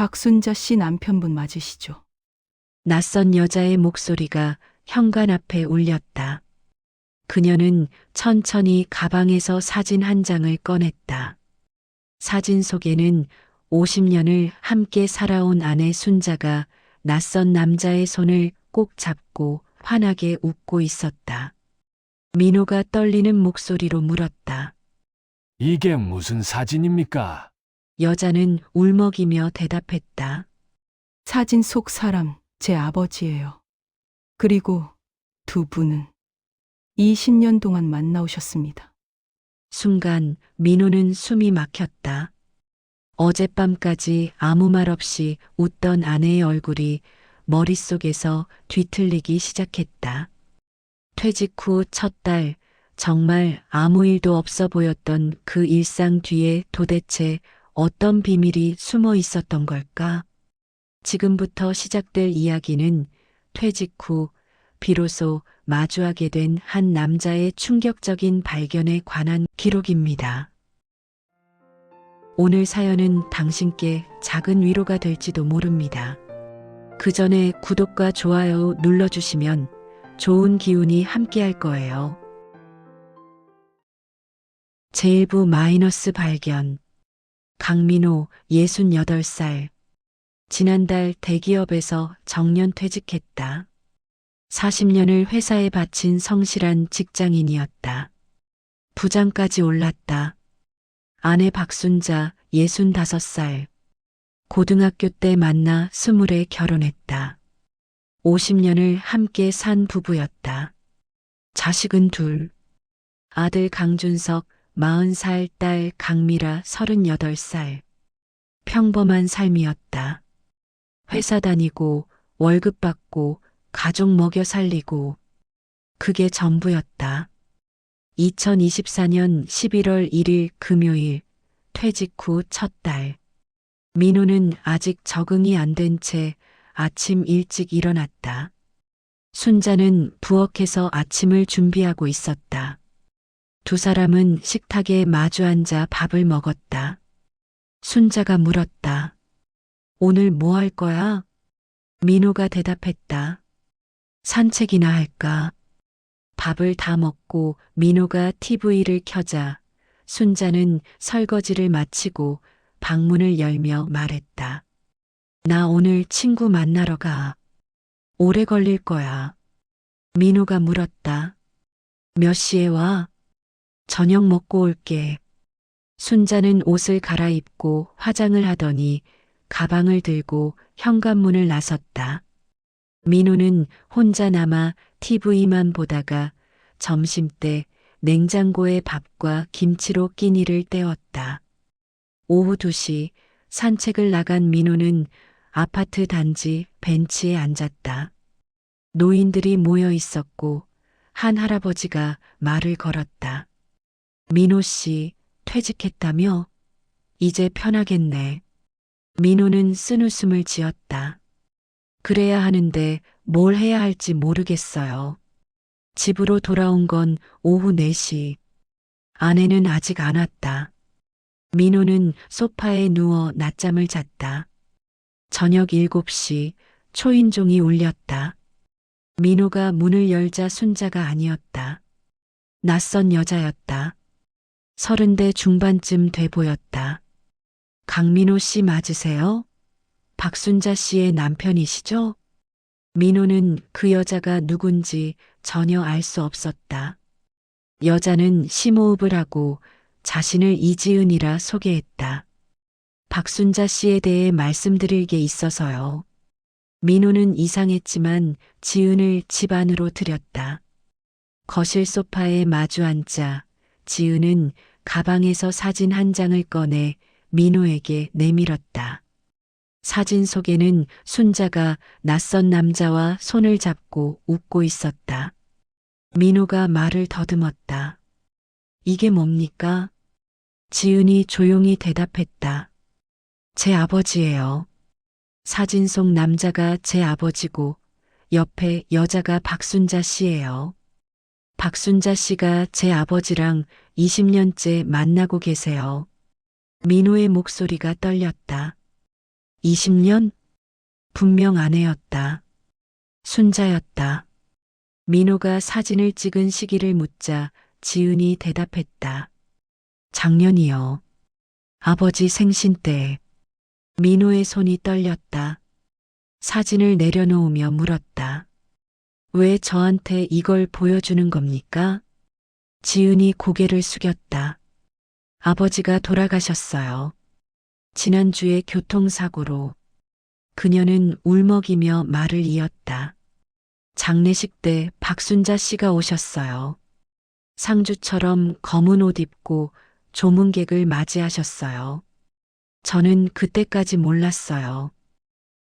박순자 씨 남편분 맞으시죠? 낯선 여자의 목소리가 현관 앞에 울렸다. 그녀는 천천히 가방에서 사진 한 장을 꺼냈다. 사진 속에는 50년을 함께 살아온 아내 순자가 낯선 남자의 손을 꼭 잡고 환하게 웃고 있었다. 민호가 떨리는 목소리로 물었다. 이게 무슨 사진입니까? 여자는 울먹이며 대답했다. 사진 속 사람, 제 아버지예요. 그리고 두 분은 20년 동안 만나오셨습니다. 순간 민호는 숨이 막혔다. 어젯밤까지 아무 말 없이 웃던 아내의 얼굴이 머릿속에서 뒤틀리기 시작했다. 퇴직 후 첫 달, 정말 아무 일도 없어 보였던 그 일상 뒤에 도대체 어떤 비밀이 숨어 있었던 걸까? 지금부터 시작될 이야기는 퇴직 후 비로소 마주하게 된 한 남자의 충격적인 발견에 관한 기록입니다. 오늘 사연은 당신께 작은 위로가 될지도 모릅니다. 그 전에 구독과 좋아요 눌러주시면 좋은 기운이 함께할 거예요. 제1부 마이너스 발견. 강민호 68살. 지난달 대기업에서 정년 퇴직했다. 40년을 회사에 바친 성실한 직장인이었다. 부장까지 올랐다. 아내 박순자 65살. 고등학교 때 만나 20에 결혼했다. 50년을 함께 산 부부였다. 자식은 둘. 아들 강준석 40살, 딸 강미라 38살. 평범한 삶이었다. 회사 다니고 월급 받고 가족 먹여 살리고 그게 전부였다. 2024년 11월 1일 금요일 퇴직 후 첫 달. 민호는 아직 적응이 안 된 채 아침 일찍 일어났다. 순자는 부엌에서 아침을 준비하고 있었다. 두 사람은 식탁에 마주 앉아 밥을 먹었다. 순자가 물었다. 오늘 뭐 할 거야? 민호가 대답했다. 산책이나 할까? 밥을 다 먹고 민호가 TV를 켜자 순자는 설거지를 마치고 방문을 열며 말했다. 나 오늘 친구 만나러 가. 오래 걸릴 거야. 민호가 물었다. 몇 시에 와? 저녁 먹고 올게. 순자는 옷을 갈아입고 화장을 하더니 가방을 들고 현관문을 나섰다. 민호는 혼자 남아 TV만 보다가 점심때 냉장고에 밥과 김치로 끼니를 때웠다. 오후 2시 산책을 나간 민호는 아파트 단지 벤치에 앉았다. 노인들이 모여 있었고 한 할아버지가 말을 걸었다. 민호 씨 퇴직했다며? 이제 편하겠네. 민호는 쓴웃음을 지었다. 그래야 하는데 뭘 해야 할지 모르겠어요. 집으로 돌아온 건 오후 4시. 아내는 아직 안 왔다. 민호는 소파에 누워 낮잠을 잤다. 저녁 7시 초인종이 울렸다. 민호가 문을 열자 순자가 아니었다. 낯선 여자였다. 30대 중반쯤 돼 보였다. 강민호 씨 맞으세요? 박순자 씨의 남편이시죠? 민호는 그 여자가 누군지 전혀 알 수 없었다. 여자는 심호흡을 하고 자신을 이지은이라 소개했다. 박순자 씨에 대해 말씀드릴 게 있어서요. 민호는 이상했지만 지은을 집 안으로 들였다. 거실 소파에 마주 앉자 지은은 가방에서 사진 한 장을 꺼내 민호에게 내밀었다. 사진 속에는 순자가 낯선 남자와 손을 잡고 웃고 있었다. 민호가 말을 더듬었다. 이게 뭡니까? 지은이 조용히 대답했다. 제 아버지예요. 사진 속 남자가 제 아버지고 옆에 여자가 박순자 씨예요. 박순자 씨가 제 아버지랑 20년째 만나고 계세요. 민호의 목소리가 떨렸다. 20년? 분명 아내였다. 순자였다. 민호가 사진을 찍은 시기를 묻자 지은이 대답했다. 작년이요. 아버지 생신 때. 민호의 손이 떨렸다. 사진을 내려놓으며 물었다. 왜 저한테 이걸 보여주는 겁니까? 지은이 고개를 숙였다. 아버지가 돌아가셨어요. 지난주에 교통사고로. 그녀는 울먹이며 말을 이었다. 장례식 때 박순자 씨가 오셨어요. 상주처럼 검은 옷 입고 조문객을 맞이하셨어요. 저는 그때까지 몰랐어요.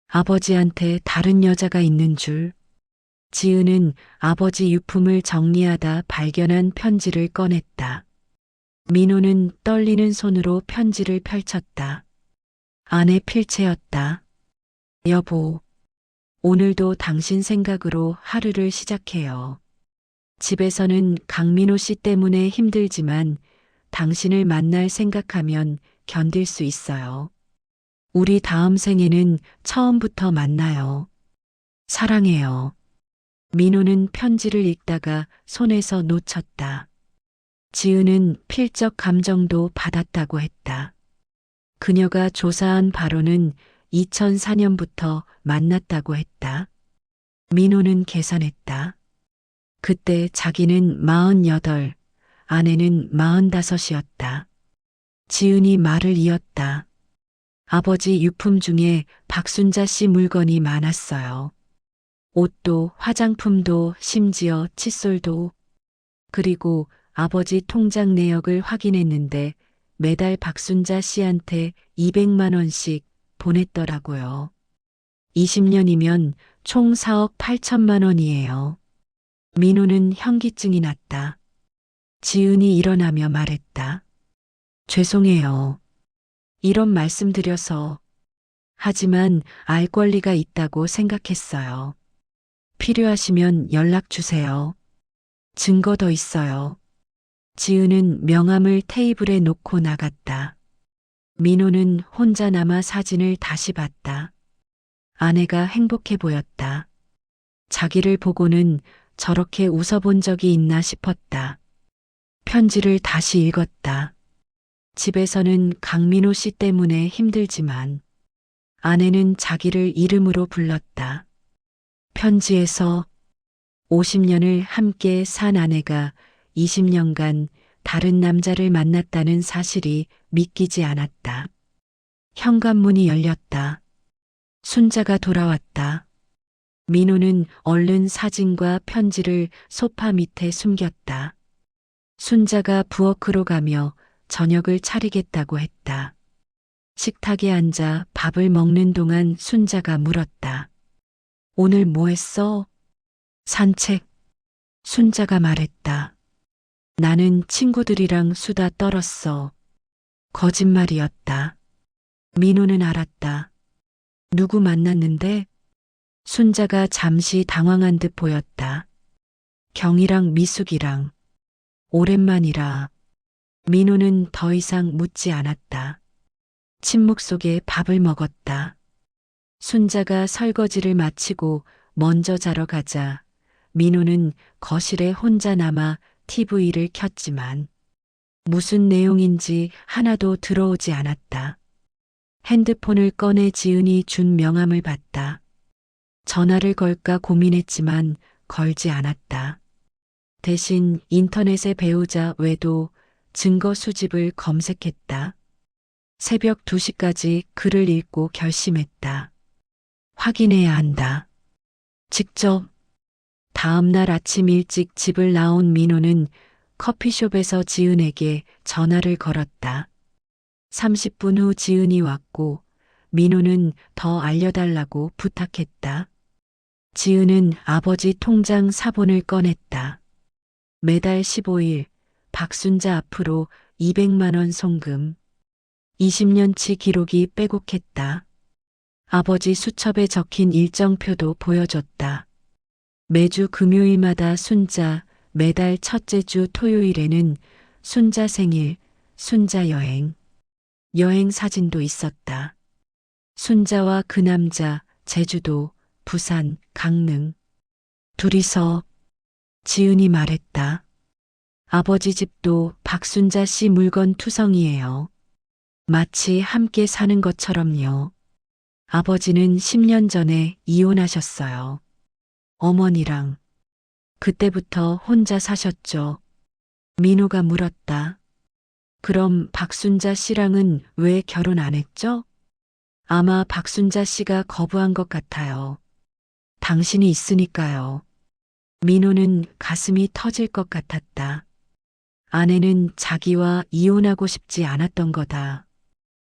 아버지한테 다른 여자가 있는 줄. 지은은 아버지 유품을 정리하다 발견한 편지를 꺼냈다. 민호는 떨리는 손으로 편지를 펼쳤다. 안에 필체였다. 여보, 오늘도 당신 생각으로 하루를 시작해요. 집에서는 강민호 씨 때문에 힘들지만 당신을 만날 생각하면 견딜 수 있어요. 우리 다음 생에는 처음부터 만나요. 사랑해요. 민호는 편지를 읽다가 손에서 놓쳤다. 지은은 필적 감정도 받았다고 했다. 그녀가 조사한 바로는 2004년부터 만났다고 했다. 민호는 계산했다. 그때 자기는 48, 아내는 45이었다. 지은이 말을 이었다. 아버지 유품 중에 박순자 씨 물건이 많았어요. 옷도 화장품도 심지어 칫솔도. 그리고 아버지 통장 내역을 확인했는데 매달 박순자 씨한테 200만 원씩 보냈더라고요. 20년이면 총 4억 8천만 원이에요. 민호는 현기증이 났다. 지은이 일어나며 말했다. 죄송해요. 이런 말씀 드려서. 하지만 알 권리가 있다고 생각했어요. 필요하시면 연락 주세요. 증거 더 있어요. 지은은 명함을 테이블에 놓고 나갔다. 민호는 혼자 남아 사진을 다시 봤다. 아내가 행복해 보였다. 자기를 보고는 저렇게 웃어본 적이 있나 싶었다. 편지를 다시 읽었다. 집에서는 강민호 씨 때문에 힘들지만 아내는 자기를 이름으로 불렀다. 편지에서 50년을 함께 산 아내가 20년간 다른 남자를 만났다는 사실이 믿기지 않았다. 현관문이 열렸다. 순자가 돌아왔다. 민호는 얼른 사진과 편지를 소파 밑에 숨겼다. 순자가 부엌으로 가며 저녁을 차리겠다고 했다. 식탁에 앉아 밥을 먹는 동안 순자가 물었다. 오늘 뭐 했어? 산책. 순자가 말했다. 나는 친구들이랑 수다 떨었어. 거짓말이었다. 민호는 알았다. 누구 만났는데? 순자가 잠시 당황한 듯 보였다. 경이랑 미숙이랑. 오랜만이라. 민호는 더 이상 묻지 않았다. 침묵 속에 밥을 먹었다. 순자가 설거지를 마치고 먼저 자러 가자 민호는 거실에 혼자 남아 TV를 켰지만 무슨 내용인지 하나도 들어오지 않았다. 핸드폰을 꺼내 지은이 준 명함을 봤다. 전화를 걸까 고민했지만 걸지 않았다. 대신 인터넷에 배우자 외도 증거 수집을 검색했다. 새벽 2시까지 글을 읽고 결심했다. 확인해야 한다. 직접. 다음 날 아침 일찍 집을 나온 민호는 커피숍에서 지은에게 전화를 걸었다. 30분 후 지은이 왔고 민호는 더 알려달라고 부탁했다. 지은은 아버지 통장 사본을 꺼냈다. 매달 15일 박순자 앞으로 200만 원 송금. 20년치 기록이 빼곡했다. 아버지 수첩에 적힌 일정표도 보여줬다. 매주 금요일마다 순자, 매달 첫째 주 토요일에는 순자 생일, 순자 여행. 여행 사진도 있었다. 순자와 그 남자, 제주도, 부산, 강릉. 둘이서. 지은이 말했다. 아버지 집도 박순자 씨 물건 투성이에요. 마치 함께 사는 것처럼요. 아버지는 10년 전에 이혼하셨어요. 어머니랑. 그때부터 혼자 사셨죠. 민호가 물었다. 그럼 박순자 씨랑은 왜 결혼 안 했죠? 아마 박순자 씨가 거부한 것 같아요. 당신이 있으니까요. 민호는 가슴이 터질 것 같았다. 아내는 자기와 이혼하고 싶지 않았던 거다.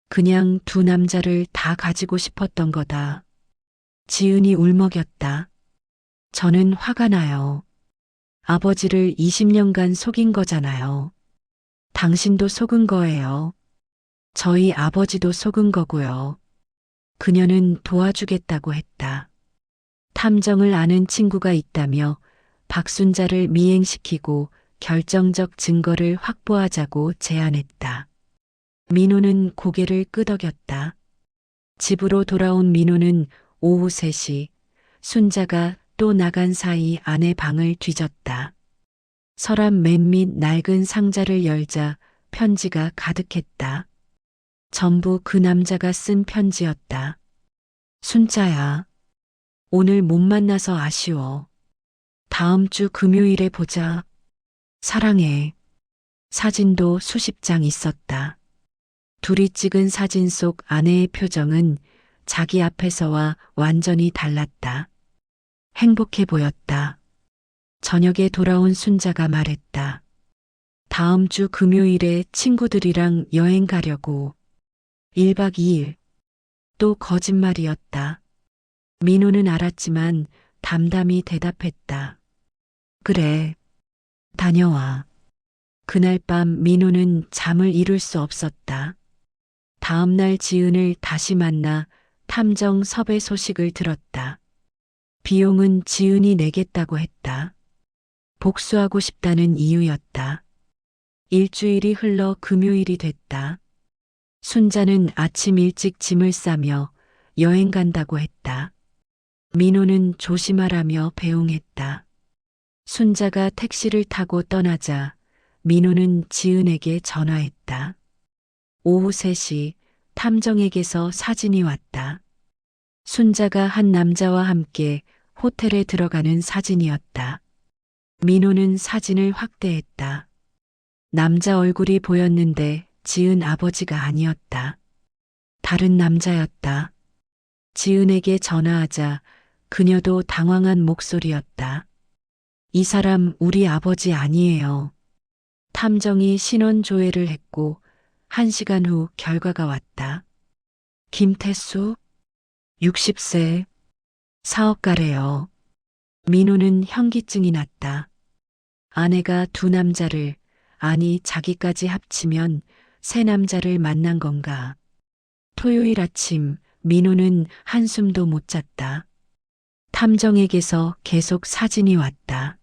그냥 두 남자를 다 가지고 싶었던 거다. 지은이 울먹였다. 저는 화가 나요. 아버지를 20년간 속인 거잖아요. 당신도 속은 거예요. 저희 아버지도 속은 거고요. 그녀는 도와주겠다고 했다. 탐정을 아는 친구가 있다며 박순자를 미행시키고 결정적 증거를 확보하자고 제안했다. 민호는 고개를 끄덕였다. 집으로 돌아온 민호는 오후 3시 순자가 또 나간 사이 아내 방을 뒤졌다. 서랍 맨밑 낡은 상자를 열자 편지가 가득했다. 전부 그 남자가 쓴 편지였다. 순자야, 오늘 못 만나서 아쉬워. 다음 주 금요일에 보자. 사랑해. 사진도 수십 장 있었다. 둘이 찍은 사진 속 아내의 표정은 자기 앞에서와 완전히 달랐다. 행복해 보였다. 저녁에 돌아온 순자가 말했다. 다음 주 금요일에 친구들이랑 여행 가려고. 1박 2일. 또 거짓말이었다. 민호는 알았지만 담담히 대답했다. 그래. 다녀와. 그날 밤 민호는 잠을 이룰 수 없었다. 다음 날 지은을 다시 만나 탐정 섭외 소식을 들었다. 비용은 지은이 내겠다고 했다. 복수하고 싶다는 이유였다. 일주일이 흘러 금요일이 됐다. 순자는 아침 일찍 짐을 싸며 여행 간다고 했다. 민호는 조심하라며 배웅했다. 순자가 택시를 타고 떠나자 민호는 지은에게 전화했다. 오후 3시 탐정에게서 사진이 왔다. 순자가 한 남자와 함께 호텔에 들어가는 사진이었다. 민호는 사진을 확대했다. 남자 얼굴이 보였는데 지은 아버지가 아니었다. 다른 남자였다. 지은에게 전화하자 그녀도 당황한 목소리였다. 이 사람 우리 아버지 아니에요. 탐정이 신원 조회를 했고 1시간 후 결과가 왔다. 김태수, 60세, 사업가래요. 민호는 현기증이 났다. 아내가 두 남자를, 아니 자기까지 합치면 세 남자를 만난 건가. 토요일 아침 민호는 한숨도 못 잤다. 탐정에게서 계속 사진이 왔다.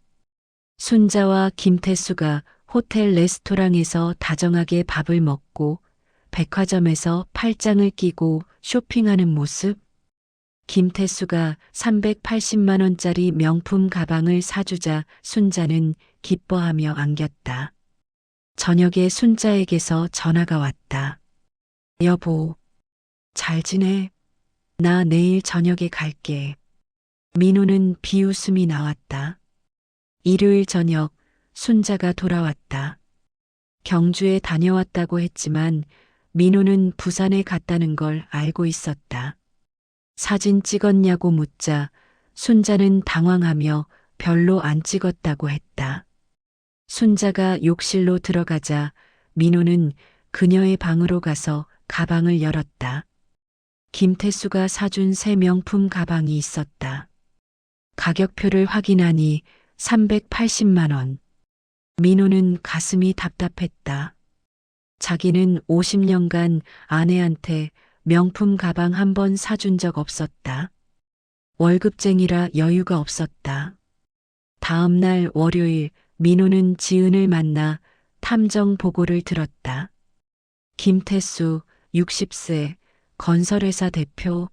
순자와 김태수가 호텔 레스토랑에서 다정하게 밥을 먹고 백화점에서 팔짱을 끼고 쇼핑하는 모습. 김태수가 380만 원짜리 명품 가방을 사주자 순자는 기뻐하며 안겼다. 저녁에 순자에게서 전화가 왔다. 여보, 잘 지내? 나 내일 저녁에 갈게. 민호는 비웃음이 나왔다. 일요일 저녁 순자가 돌아왔다. 경주에 다녀왔다고 했지만 민호는 부산에 갔다는 걸 알고 있었다. 사진 찍었냐고 묻자 순자는 당황하며 별로 안 찍었다고 했다. 순자가 욕실로 들어가자 민호는 그녀의 방으로 가서 가방을 열었다. 김태수가 사준 새 명품 가방이 있었다. 가격표를 확인하니 380만 원. 민호는 가슴이 답답했다. 자기는 50년간 아내한테 명품 가방 한 번 사준 적 없었다. 월급쟁이라 여유가 없었다. 다음 날 월요일 민호는 지은을 만나 탐정 보고를 들었다. 김태수 60세 건설회사 대표.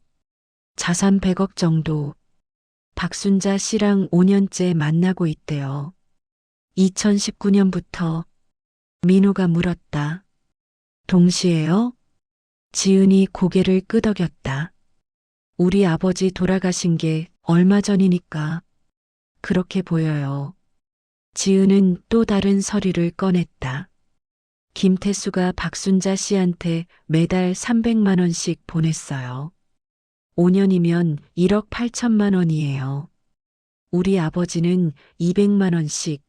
자산 100억 정도. 박순자 씨랑 5년째 만나고 있대요. 2019년부터. 민호가 물었다. 동시에요? 지은이 고개를 끄덕였다. 우리 아버지 돌아가신 게 얼마 전이니까 그렇게 보여요. 지은은 또 다른 서류를 꺼냈다. 김태수가 박순자 씨한테 매달 300만 원씩 보냈어요. 5년이면 1억 8천만 원이에요. 우리 아버지는 200만 원씩,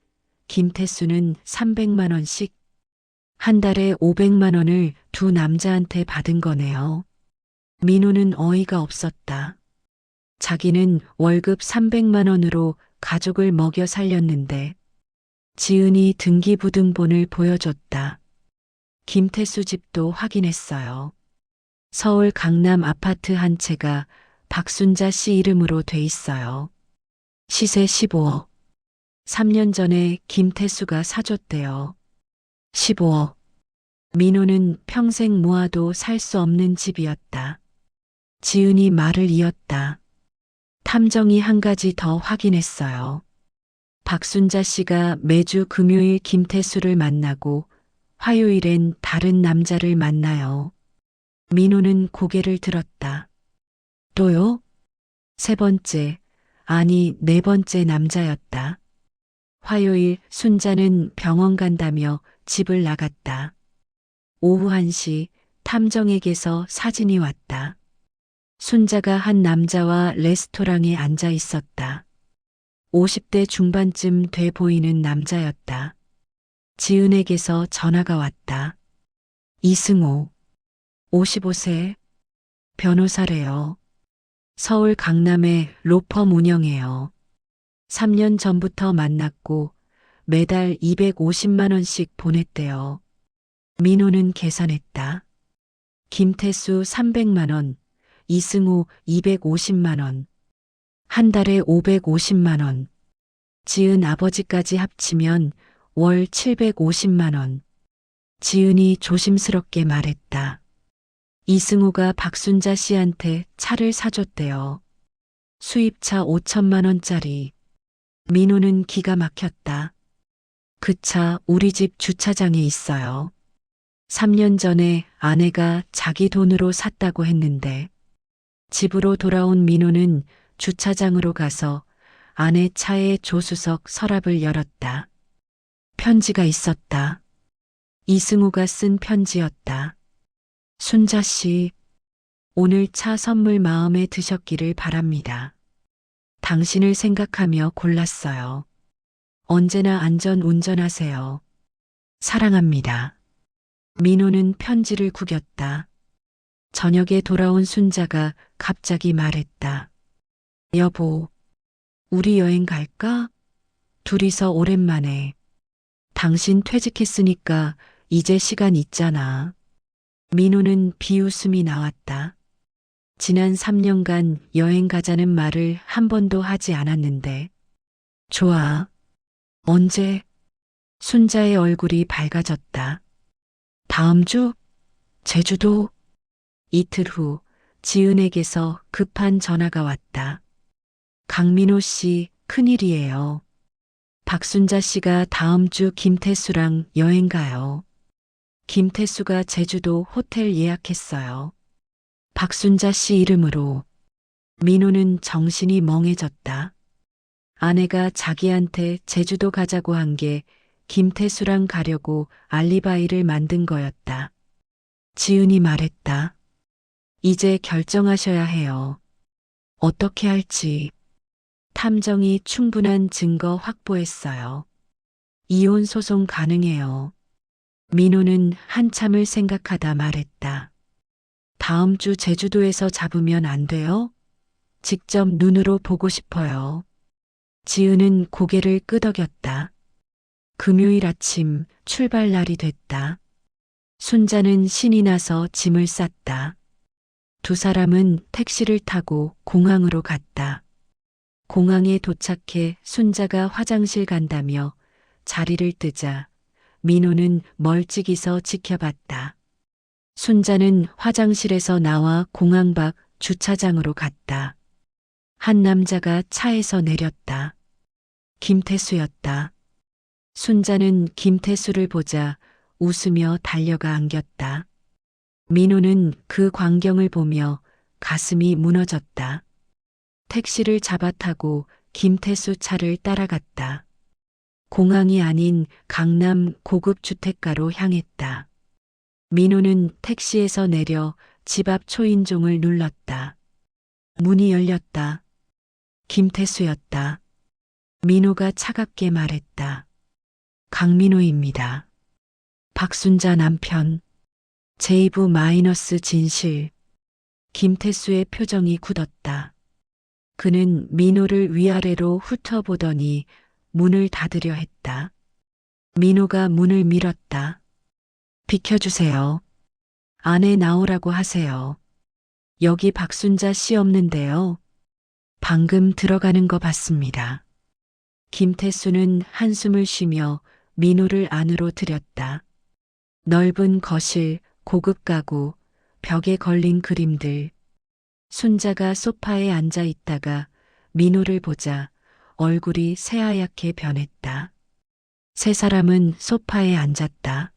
김태수는 300만 원씩, 한 달에 500만 원을 두 남자한테 받은 거네요. 민호는 어이가 없었다. 자기는 월급 300만 원으로 가족을 먹여 살렸는데 지은이 등기부등본을 보여줬다. 김태수 집도 확인했어요. 서울 강남 아파트 한 채가 박순자 씨 이름으로 돼 있어요. 시세 15억. 3년 전에 김태수가 사줬대요. 15억. 민호는 평생 모아도 살 수 없는 집이었다. 지은이 말을 이었다. 탐정이 한 가지 더 확인했어요. 박순자 씨가 매주 금요일 김태수를 만나고 화요일엔 다른 남자를 만나요. 민호는 고개를 들었다. 또요? 세 번째, 아니 네 번째 남자였다. 화요일 순자는 병원 간다며 집을 나갔다. 오후 1시 탐정에게서 사진이 왔다. 순자가 한 남자와 레스토랑에 앉아 있었다. 50대 중반쯤 돼 보이는 남자였다. 지은에게서 전화가 왔다. 이승호, 55세, 변호사래요. 서울 강남에 로펌 운영해요. 3년 전부터 만났고 매달 250만 원씩 보냈대요. 민호는 계산했다. 김태수 300만 원, 이승우 250만 원, 한 달에 550만 원, 지은 아버지까지 합치면 월 750만 원. 지은이 조심스럽게 말했다. 이승우가 박순자 씨한테 차를 사줬대요. 수입차 5천만 원짜리. 민호는 기가 막혔다. 그 차 우리 집 주차장에 있어요. 3년 전에 아내가 자기 돈으로 샀다고 했는데 집으로 돌아온 민호는 주차장으로 가서 아내 차의 조수석 서랍을 열었다. 편지가 있었다. 이승우가 쓴 편지였다. 순자 씨, 오늘 차 선물 마음에 드셨기를 바랍니다. 당신을 생각하며 골랐어요. 언제나 안전 운전하세요. 사랑합니다. 민호는 편지를 구겼다. 저녁에 돌아온 순자가 갑자기 말했다. 여보, 우리 여행 갈까? 둘이서 오랜만에. 당신 퇴직했으니까 이제 시간 있잖아. 민호는 비웃음이 나왔다. 지난 3년간 여행 가자는 말을 한 번도 하지 않았는데. 좋아. 언제? 순자의 얼굴이 밝아졌다. 다음 주? 제주도? 이틀 후 지은에게서 급한 전화가 왔다. 강민호 씨, 큰일이에요. 박순자 씨가 다음 주 김태수랑 여행 가요. 김태수가 제주도 호텔 예약했어요. 박순자 씨 이름으로. 민호는 정신이 멍해졌다. 아내가 자기한테 제주도 가자고 한 게 김태수랑 가려고 알리바이를 만든 거였다. 지은이 말했다. 이제 결정하셔야 해요. 어떻게 할지. 탐정이 충분한 증거 확보했어요. 이혼 소송 가능해요. 민호는 한참을 생각하다 말했다. 다음 주 제주도에서 잡으면 안 돼요? 직접 눈으로 보고 싶어요. 지은은 고개를 끄덕였다. 금요일 아침 출발 날이 됐다. 순자는 신이 나서 짐을 쌌다. 두 사람은 택시를 타고 공항으로 갔다. 공항에 도착해 순자가 화장실 간다며 자리를 뜨자 민호는 멀찍이서 지켜봤다. 순자는 화장실에서 나와 공항 밖 주차장으로 갔다. 한 남자가 차에서 내렸다. 김태수였다. 순자는 김태수를 보자 웃으며 달려가 안겼다. 민호는 그 광경을 보며 가슴이 무너졌다. 택시를 잡아 타고 김태수 차를 따라갔다. 공항이 아닌 강남 고급 주택가로 향했다. 민호는 택시에서 내려 집 앞 초인종을 눌렀다. 문이 열렸다. 김태수였다. 민호가 차갑게 말했다. 강민호입니다. 박순자 남편. 제이브 마이너스 진실. 김태수의 표정이 굳었다. 그는 민호를 위아래로 훑어보더니 문을 닫으려 했다. 민호가 문을 밀었다. 비켜주세요. 안에 나오라고 하세요. 여기 박순자 씨 없는데요. 방금 들어가는 거 봤습니다. 김태수는 한숨을 쉬며 민호를 안으로 들였다. 넓은 거실, 고급 가구, 벽에 걸린 그림들. 순자가 소파에 앉아 있다가 민호를 보자 얼굴이 새하얗게 변했다. 세 사람은 소파에 앉았다.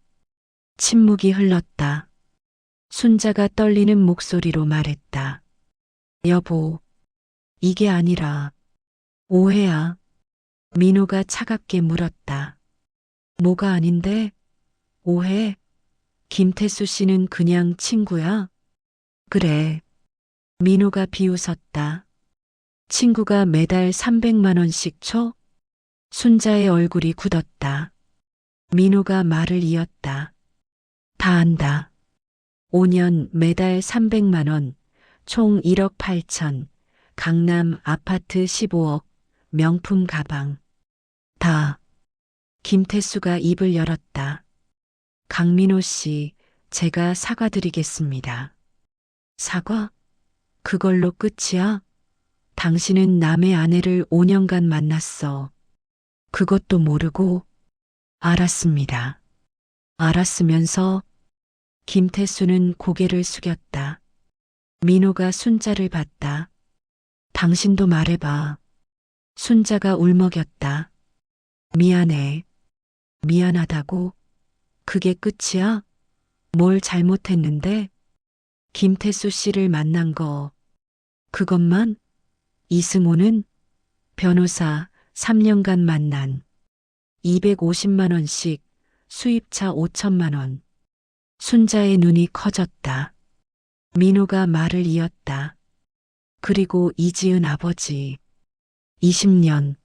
침묵이 흘렀다. 순자가 떨리는 목소리로 말했다. 여보, 이게 아니라 오해야. 민호가 차갑게 물었다. 뭐가 아닌데? 오해? 김태수 씨는 그냥 친구야? 그래. 민호가 비웃었다. 친구가 매달 300만 원씩 줘? 순자의 얼굴이 굳었다. 민호가 말을 이었다. 다 안다. 5년 매달 300만 원, 총 1억 8천, 강남 아파트 15억, 명품 가방. 다. 김태수가 입을 열었다. 강민호 씨, 제가 사과드리겠습니다. 사과? 그걸로 끝이야? 당신은 남의 아내를 5년간 만났어. 그것도 모르고? 알았습니다. 알았으면서? 김태수는 고개를 숙였다. 민호가 순자를 봤다. 당신도 말해봐. 순자가 울먹였다. 미안해. 미안하다고? 그게 끝이야? 뭘 잘못했는데? 김태수 씨를 만난 거. 그것만? 이승호는? 변호사 3년간 만난. 250만 원씩, 수입차 5천만 원. 순자의 눈이 커졌다. 민호가 말을 이었다. 그리고 이지은 아버지. 20년.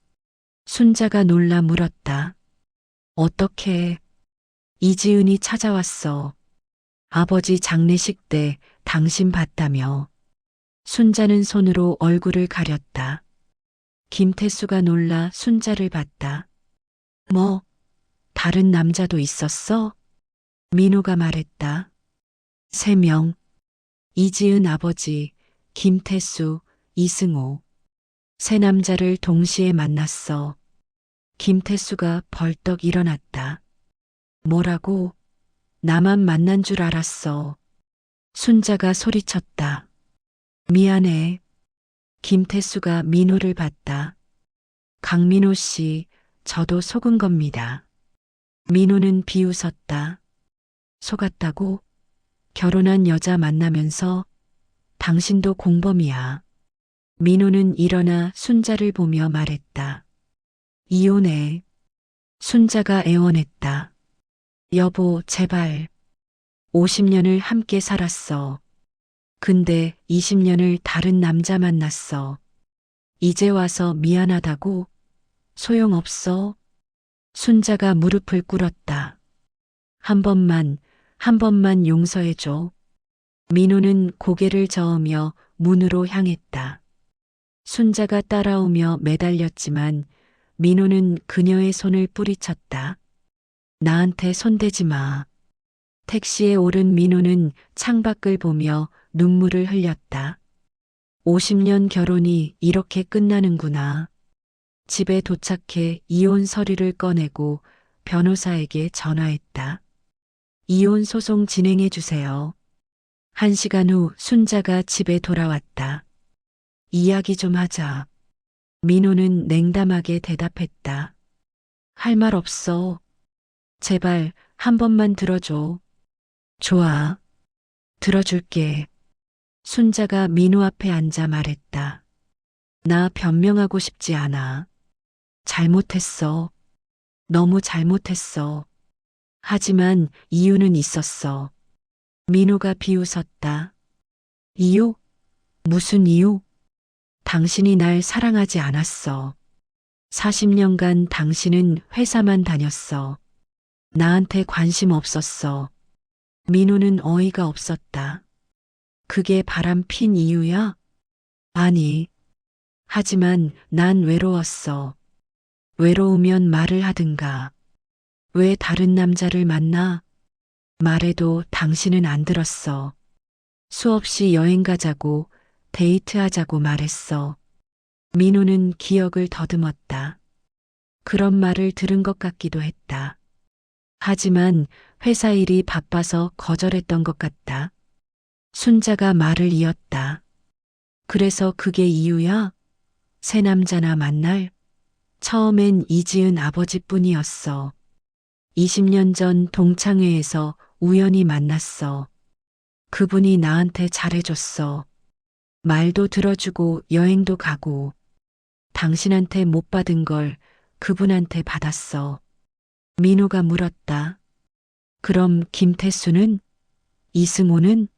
순자가 놀라 물었다. 어떻게? 이지은이 찾아왔어. 아버지 장례식 때 당신 봤다며. 순자는 손으로 얼굴을 가렸다. 김태수가 놀라 순자를 봤다. 뭐, 다른 남자도 있었어? 민호가 말했다. 3명. 이지은 아버지, 김태수, 이승호. 세 남자를 동시에 만났어. 김태수가 벌떡 일어났다. 뭐라고? 나만 만난 줄 알았어. 순자가 소리쳤다. 미안해. 김태수가 민호를 봤다. 강민호 씨, 저도 속은 겁니다. 민호는 비웃었다. 속았다고? 결혼한 여자 만나면서 당신도 공범이야. 민호는 일어나 순자를 보며 말했다. 이혼해. 순자가 애원했다. 여보, 제발. 50년을 함께 살았어. 근데 20년을 다른 남자 만났어. 이제 와서 미안하다고? 소용없어. 순자가 무릎을 꿇었다. 한 번만 용서해줘. 민호는 고개를 저으며 문으로 향했다. 순자가 따라오며 매달렸지만 민호는 그녀의 손을 뿌리쳤다. 나한테 손대지 마. 택시에 오른 민호는 창밖을 보며 눈물을 흘렸다. 50년 결혼이 이렇게 끝나는구나. 집에 도착해 이혼 서류를 꺼내고 변호사에게 전화했다. 이혼 소송 진행해 주세요. 1시간 후 순자가 집에 돌아왔다. 이야기 좀 하자. 민호는 냉담하게 대답했다. 할 말 없어. 제발 한 번만 들어줘. 좋아. 들어줄게. 순자가 민호 앞에 앉아 말했다. 나 변명하고 싶지 않아. 잘못했어. 너무 잘못했어. 하지만 이유는 있었어. 민호가 비웃었다. 이유? 무슨 이유? 당신이 날 사랑하지 않았어. 40년간 당신은 회사만 다녔어. 나한테 관심 없었어. 민호는 어이가 없었다. 그게 바람 핀 이유야? 아니. 하지만 난 외로웠어. 외로우면 말을 하든가. 왜 다른 남자를 만나? 말해도 당신은 안 들었어. 수없이 여행 가자고, 데이트하자고 말했어. 민호는 기억을 더듬었다. 그런 말을 들은 것 같기도 했다. 하지만 회사 일이 바빠서 거절했던 것 같다. 순자가 말을 이었다. 그래서 그게 이유야? 새 남자나 만날? 처음엔 이지은 아버지뿐이었어. 20년 전 동창회에서 우연히 만났어. 그분이 나한테 잘해줬어. 말도 들어주고 여행도 가고. 당신한테 못 받은 걸 그분한테 받았어. 민호가 물었다. 그럼 김태수는? 이승호는?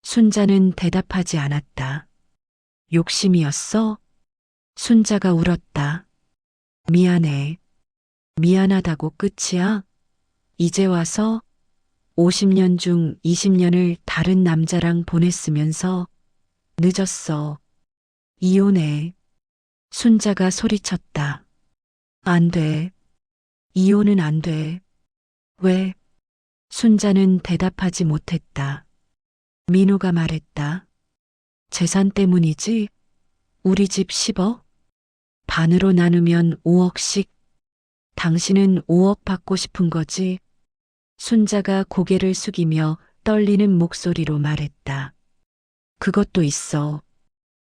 순자는 대답하지 않았다. 욕심이었어? 순자가 울었다. 미안해. 미안하다고 끝이야? 이제 와서 50년 중 20년을 다른 남자랑 보냈으면서 늦었어. 이혼해. 순자가 소리쳤다. 안 돼. 이혼은 안 돼. 왜? 순자는 대답하지 못했다. 민호가 말했다. 재산 때문이지? 우리 집 10억? 반으로 나누면 5억씩. 당신은 5억 받고 싶은 거지? 순자가 고개를 숙이며 떨리는 목소리로 말했다. 그것도 있어.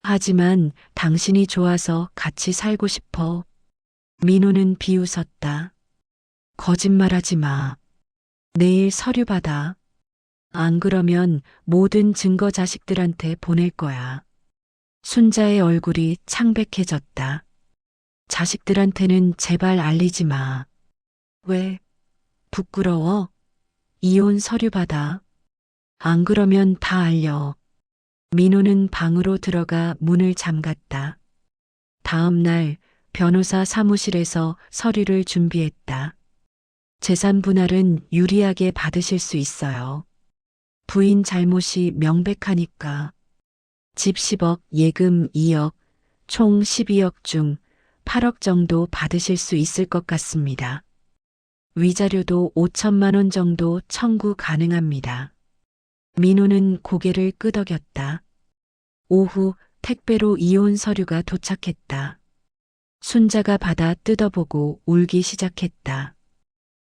하지만 당신이 좋아서 같이 살고 싶어. 민호는 비웃었다. 거짓말하지 마. 내일 서류 받아. 안 그러면 모든 증거 자식들한테 보낼 거야. 순자의 얼굴이 창백해졌다. 자식들한테는 제발 알리지 마. 왜? 부끄러워? 이혼 서류 받아. 안 그러면 다 알려. 민호는 방으로 들어가 문을 잠갔다. 다음 날 변호사 사무실에서 서류를 준비했다. 재산 분할은 유리하게 받으실 수 있어요. 부인 잘못이 명백하니까. 집 10억, 예금 2억, 총 12억 중 8억 정도 받으실 수 있을 것 같습니다. 위자료도 5천만 원 정도 청구 가능합니다. 민호는 고개를 끄덕였다. 오후 택배로 이혼 서류가 도착했다. 순자가 받아 뜯어보고 울기 시작했다.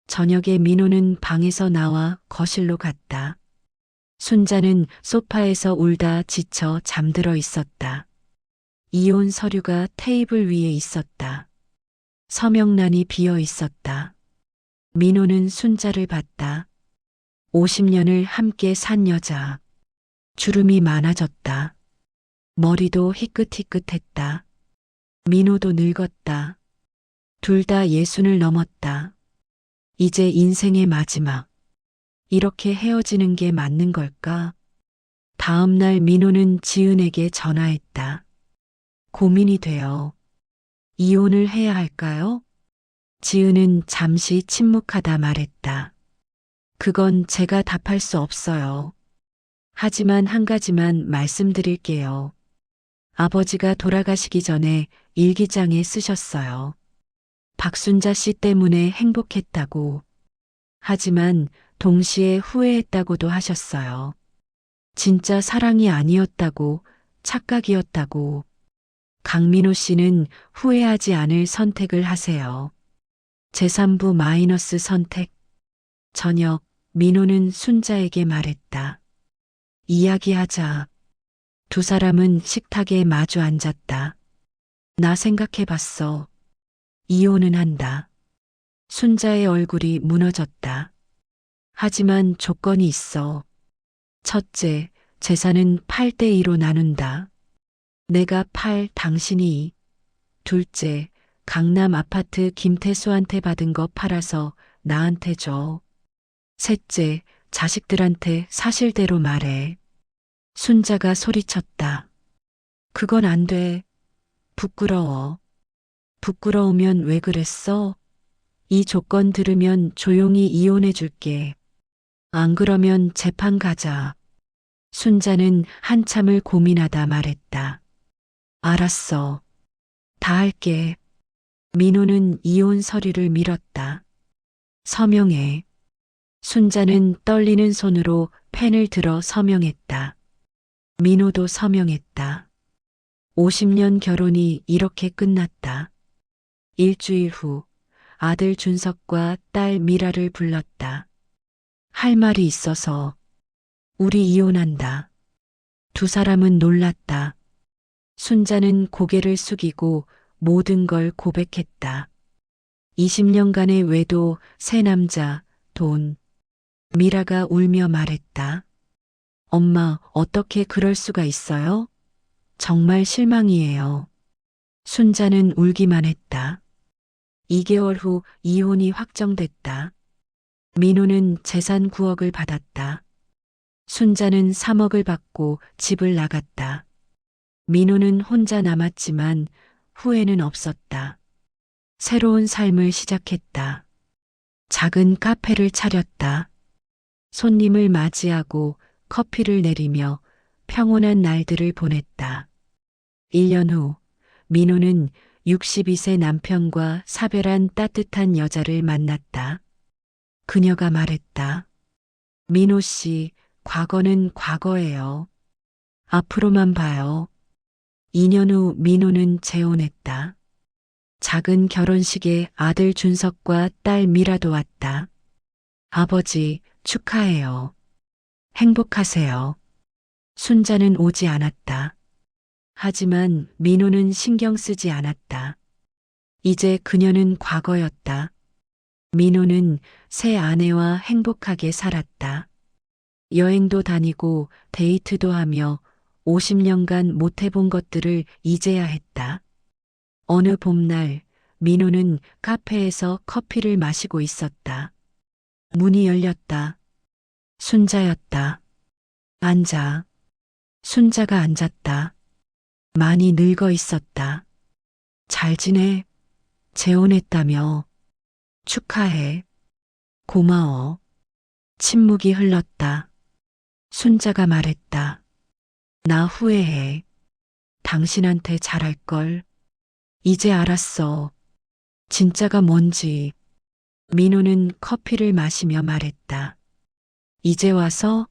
저녁에 민호는 방에서 나와 거실로 갔다. 순자는 소파에서 울다 지쳐 잠들어 있었다. 이혼 서류가 테이블 위에 있었다. 서명란이 비어 있었다. 민호는 순자를 봤다. 50년을 함께 산 여자. 주름이 많아졌다. 머리도 희끗희끗했다. 민호도 늙었다. 둘 다 60을 넘었다. 이제 인생의 마지막. 이렇게 헤어지는 게 맞는 걸까? 다음 날 민호는 지은에게 전화했다. 고민이 돼요. 이혼을 해야 할까요? 지은은 잠시 침묵하다 말했다. 그건 제가 답할 수 없어요. 하지만 한 가지만 말씀드릴게요. 아버지가 돌아가시기 전에 일기장에 쓰셨어요. 박순자 씨 때문에 행복했다고. 하지만 동시에 후회했다고도 하셨어요. 진짜 사랑이 아니었다고, 착각이었다고. 강민호 씨는 후회하지 않을 선택을 하세요. 재산부 마이너스 선택. 저녁 민호는 순자에게 말했다. 이야기하자. 두 사람은 식탁에 마주 앉았다. 나 생각해봤어. 이혼은 한다. 순자의 얼굴이 무너졌다. 하지만 조건이 있어. 첫째, 재산은 8대2로 나눈다. 내가 8, 당신이 2. 둘째, 강남 아파트 김태수한테 받은 거 팔아서 나한테 줘. 셋째, 자식들한테 사실대로 말해. 순자가 소리쳤다. 그건 안 돼. 부끄러워. 부끄러우면 왜 그랬어? 이 조건 들으면 조용히 이혼해 줄게. 안 그러면 재판 가자. 순자는 한참을 고민하다 말했다. 알았어. 다 할게. 민호는 이혼 서류를 밀었다. 서명해. 순자는 떨리는 손으로 펜을 들어 서명했다. 민호도 서명했다. 50년 결혼이 이렇게 끝났다. 일주일 후 아들 준석과 딸 미라를 불렀다. 할 말이 있어서. 우리 이혼한다. 두 사람은 놀랐다. 순자는 고개를 숙이고 모든 걸 고백했다. 20년간의 외도, 새 남자, 돈. 미라가 울며 말했다. 엄마, 어떻게 그럴 수가 있어요? 정말 실망이에요. 순자는 울기만 했다. 2개월 후 이혼이 확정됐다. 민호는 재산 9억을 받았다. 순자는 3억을 받고 집을 나갔다. 민호는 혼자 남았지만 후회는 없었다. 새로운 삶을 시작했다. 작은 카페를 차렸다. 손님을 맞이하고 커피를 내리며 평온한 날들을 보냈다. 1년 후 민호는 62세 남편과 사별한 따뜻한 여자를 만났다. 그녀가 말했다. 민호 씨, 과거는 과거예요. 앞으로만 봐요. 2년 후 민호는 재혼했다. 작은 결혼식에 아들 준석과 딸 미라도 왔다. 아버지, 축하해요. 행복하세요. 순자는 오지 않았다. 하지만 민호는 신경 쓰지 않았다. 이제 그녀는 과거였다. 민호는 새 아내와 행복하게 살았다. 여행도 다니고 데이트도 하며 50년간 못 해본 것들을 이제야 했다. 어느 봄날 민호는 카페에서 커피를 마시고 있었다. 문이 열렸다. 순자였다. 앉아. 순자가 앉았다. 많이 늙어 있었다. 잘 지내? 재혼했다며. 축하해. 고마워. 침묵이 흘렀다. 순자가 말했다. 나 후회해. 당신한테 잘할걸. 이제 알았어. 진짜가 뭔지. 민호는 커피를 마시며 말했다. 이제 와서?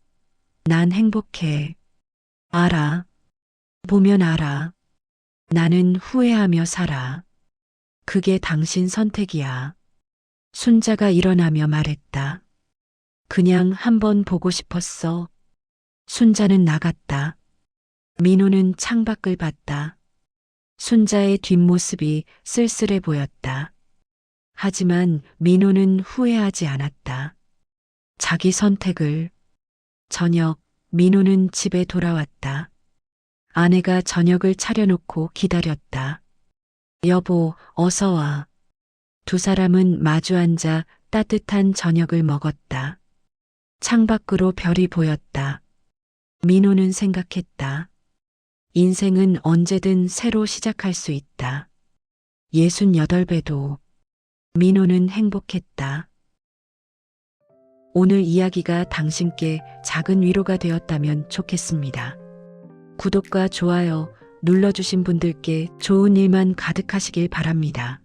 난 행복해. 알아. 보면 알아. 나는 후회하며 살아. 그게 당신 선택이야. 순자가 일어나며 말했다. 그냥 한번 보고 싶었어. 순자는 나갔다. 민호는 창밖을 봤다. 순자의 뒷모습이 쓸쓸해 보였다. 하지만 민호는 후회하지 않았다. 자기 선택을. 저녁, 민호는 집에 돌아왔다. 아내가 저녁을 차려놓고 기다렸다. 여보, 어서 와. 두 사람은 마주 앉아 따뜻한 저녁을 먹었다. 창밖으로 별이 보였다. 민호는 생각했다. 인생은 언제든 새로 시작할 수 있다. 68배도. 민호는 행복했다. 오늘 이야기가 당신께 작은 위로가 되었다면 좋겠습니다. 구독과 좋아요 눌러주신 분들께 좋은 일만 가득하시길 바랍니다.